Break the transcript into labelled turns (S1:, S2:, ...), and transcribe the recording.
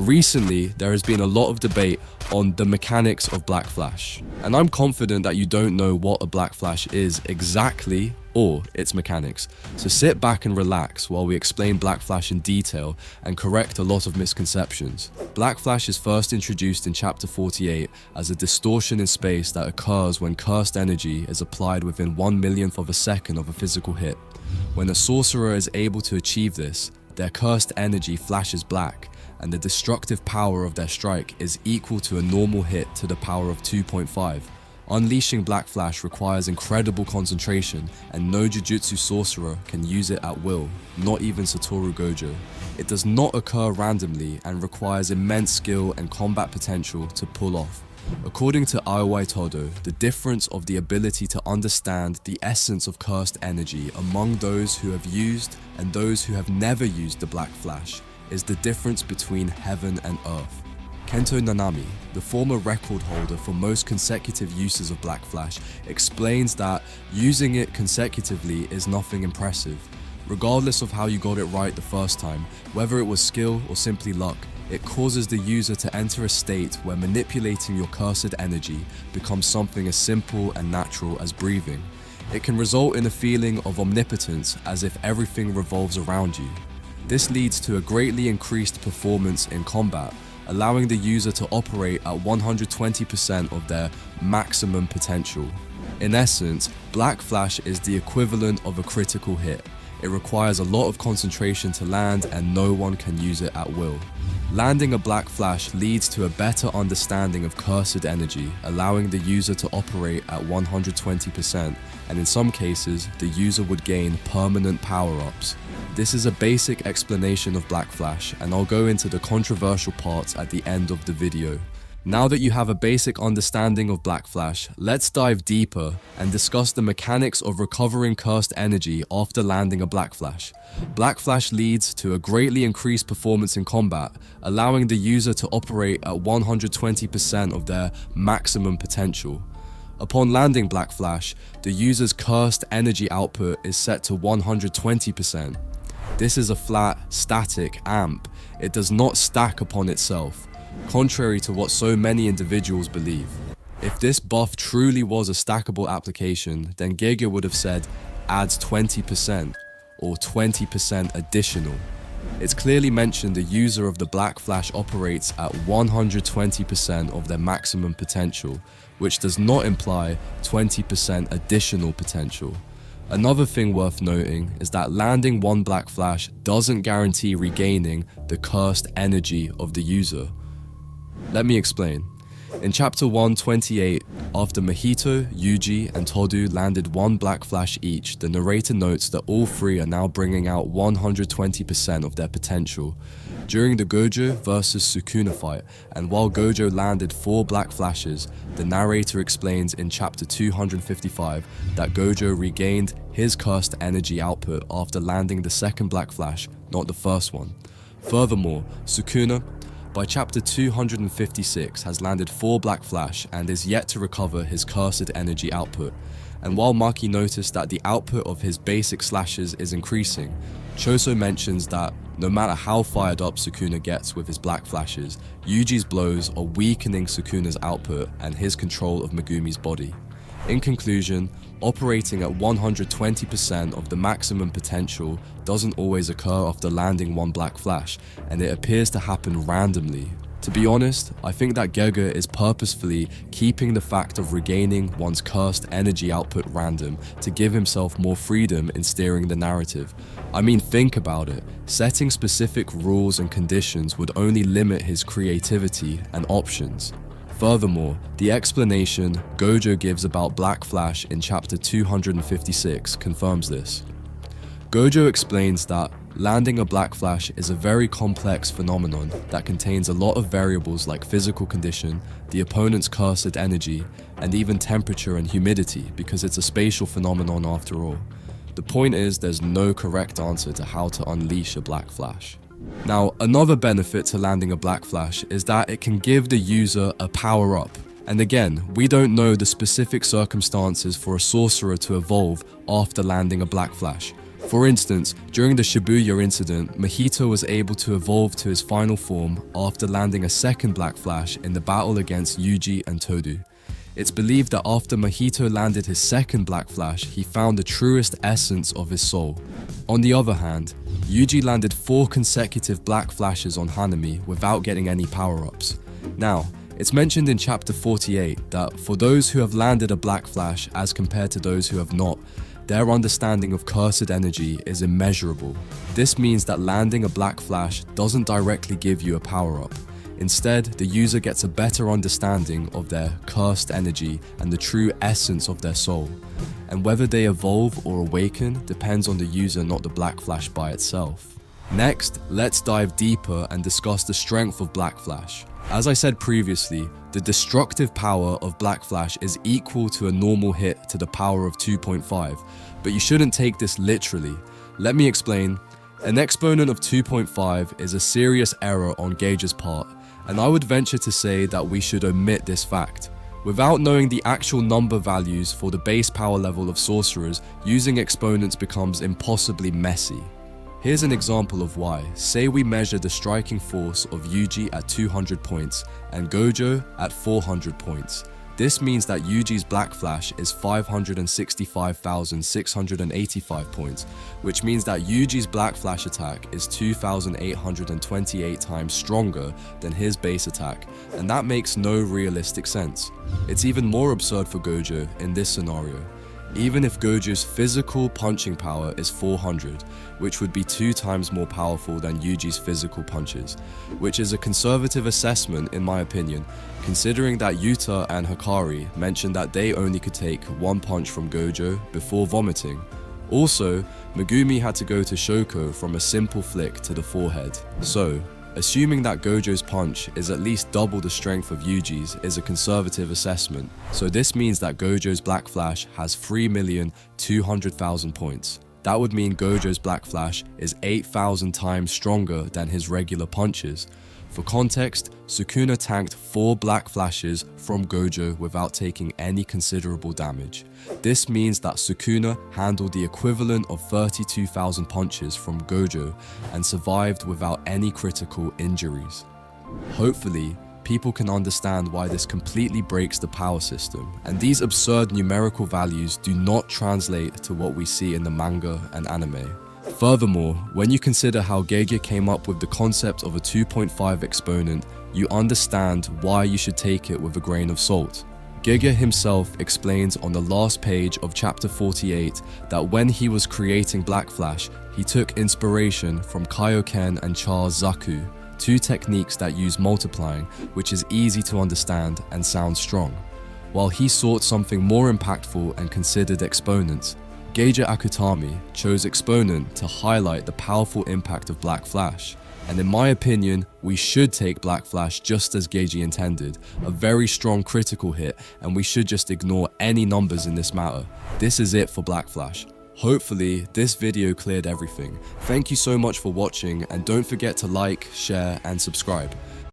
S1: recently, there has been a lot of debate on the mechanics of Black Flash. And I'm confident that you don't know what a Black Flash is exactly or its mechanics. So sit back and relax while we explain Black Flash in detail and correct a lot of misconceptions. Black Flash is first introduced in chapter 48 as a distortion in space that occurs when cursed energy is applied within 1/1,000,000th of a second of a physical hit. When a sorcerer is able to achieve this, their cursed energy flashes black, and the destructive power of their strike is equal to a normal hit to the power of 2.5. Unleashing Black Flash requires incredible concentration, and no Jujutsu sorcerer can use it at will, not even Satoru Gojo. It does not occur randomly and requires immense skill and combat potential to pull off. According to Aoi Todo, the difference of the ability to understand the essence of cursed energy among those who have used and those who have never used the Black Flash is the difference between heaven and earth. Kento Nanami, the former record holder for most consecutive uses of Black Flash, explains that using it consecutively is nothing impressive. Regardless of how you got it right the first time, whether it was skill or simply luck, it causes the user to enter a state where manipulating your cursed energy becomes something as simple and natural as breathing. It can result in a feeling of omnipotence, as if everything revolves around you. This leads to a greatly increased performance in combat, allowing the user to operate at 120% of their maximum potential. In essence, Black Flash is the equivalent of a critical hit. It requires a lot of concentration to land, and no one can use it at will. Landing a Black Flash leads to a better understanding of cursed energy, allowing the user to operate at 120%, and in some cases, the user would gain permanent power-ups. This is a basic explanation of Black Flash, and I'll go into the controversial parts at the end of the video. Now that you have a basic understanding of Black Flash, let's dive deeper and discuss the mechanics of recovering cursed energy after landing a Black Flash. Black Flash leads to a greatly increased performance in combat, allowing the user to operate at 120% of their maximum potential. Upon landing Black Flash, the user's cursed energy output is set to 120%. This is a flat, static amp. It does not stack upon itself, contrary to what so many individuals believe. If this buff truly was a stackable application, then Giga would have said adds 20% or 20% additional. It's clearly mentioned the user of the Black Flash operates at 120% of their maximum potential, which does not imply 20% additional potential. Another thing worth noting is that landing one Black Flash doesn't guarantee regaining the cursed energy of the user. Let me explain. In chapter 128, after Mahito, Yuji, and Todu landed one Black Flash each, the narrator notes that all three are now bringing out 120% of their potential. During the Gojo vs Sukuna fight, and while Gojo landed 4 Black Flashes, the narrator explains in chapter 255 that Gojo regained his cursed energy output after landing the second Black Flash, not the first one. Furthermore, Sukuna, by chapter 256, has landed 4 Black Flash and is yet to recover his cursed energy output. And while Maki noticed that the output of his basic slashes is increasing, Choso mentions that no matter how fired up Sukuna gets with his Black Flashes, Yuji's blows are weakening Sukuna's output and his control of Megumi's body. In conclusion, operating at 120% of the maximum potential doesn't always occur after landing one Black Flash, and it appears to happen randomly. To be honest, I think that Gege is purposefully keeping the fact of regaining one's cursed energy output random to give himself more freedom in steering the narrative. I mean, think about it. Setting specific rules and conditions would only limit his creativity and options. Furthermore, the explanation Gojo gives about Black Flash in chapter 256 confirms this. Gojo explains that landing a Black Flash is a very complex phenomenon that contains a lot of variables like physical condition, the opponent's cursed energy, and even temperature and humidity, because it's a spatial phenomenon after all. The point is, there's no correct answer to how to unleash a Black Flash. Now, another benefit to landing a Black Flash is that it can give the user a power-up. And again, we don't know the specific circumstances for a sorcerer to evolve after landing a Black Flash. For instance, during the Shibuya incident, Mahito was able to evolve to his final form after landing a second Black Flash in the battle against Yuji and Todo. It's believed that after Mahito landed his second Black Flash, he found the truest essence of his soul. On the other hand, Yuji landed 4 consecutive Black Flashes on Hanami without getting any power-ups. Now, it's mentioned in chapter 48 that for those who have landed a Black Flash as compared to those who have not, their understanding of cursed energy is immeasurable. This means that landing a Black Flash doesn't directly give you a power-up. Instead, the user gets a better understanding of their cursed energy and the true essence of their soul. And whether they evolve or awaken depends on the user, not the Black Flash by itself. Next, let's dive deeper and discuss the strength of Black Flash. As I said previously, the destructive power of Black Flash is equal to a normal hit to the power of 2.5, but you shouldn't take this literally. Let me explain. An exponent of 2.5 is a serious error on Gage's part, and I would venture to say that we should omit this fact. Without knowing the actual number values for the base power level of sorcerers, using exponents becomes impossibly messy. Here's an example of why. Say we measure the striking force of Yuji at 200 points and Gojo at 400 points. This means that Yuji's Black Flash is 565,685 points, which means that Yuji's Black Flash attack is 2,828 times stronger than his base attack, and that makes no realistic sense. It's even more absurd for Gojo in this scenario. Even if Gojo's physical punching power is 400, which would be 2 times more powerful than Yuji's physical punches, which is a conservative assessment in my opinion, considering that Yuta and Hikari mentioned that they only could take 1 punch from Gojo before vomiting. Also, Megumi had to go to Shoko from a simple flick to the forehead. So, assuming that Gojo's punch is at least double the strength of Yuji's is a conservative assessment, so this means that Gojo's Black Flash has 3,200,000 points. That would mean Gojo's Black Flash is 8,000 times stronger than his regular punches. For context, Sukuna tanked 4 Black Flashes from Gojo without taking any considerable damage. This means that Sukuna handled the equivalent of 32,000 punches from Gojo and survived without any critical injuries. Hopefully, people can understand why this completely breaks the power system, and these absurd numerical values do not translate to what we see in the manga and anime. Furthermore, when you consider how Gege came up with the concept of a 2.5 exponent, you understand why you should take it with a grain of salt. Gege himself explains on the last page of chapter 48 that when he was creating Black Flash, he took inspiration from Kaioken and Char's Zaku, 2 techniques that use multiplying, which is easy to understand and sounds strong, while he sought something more impactful and considered exponents. Gege Akutami chose exponent to highlight the powerful impact of Black Flash. And in my opinion, we should take Black Flash just as Gege intended, a very strong critical hit, and we should just ignore any numbers in this matter. This is it for Black Flash. Hopefully, this video cleared everything. Thank you so much for watching, and don't forget to like, share, and subscribe.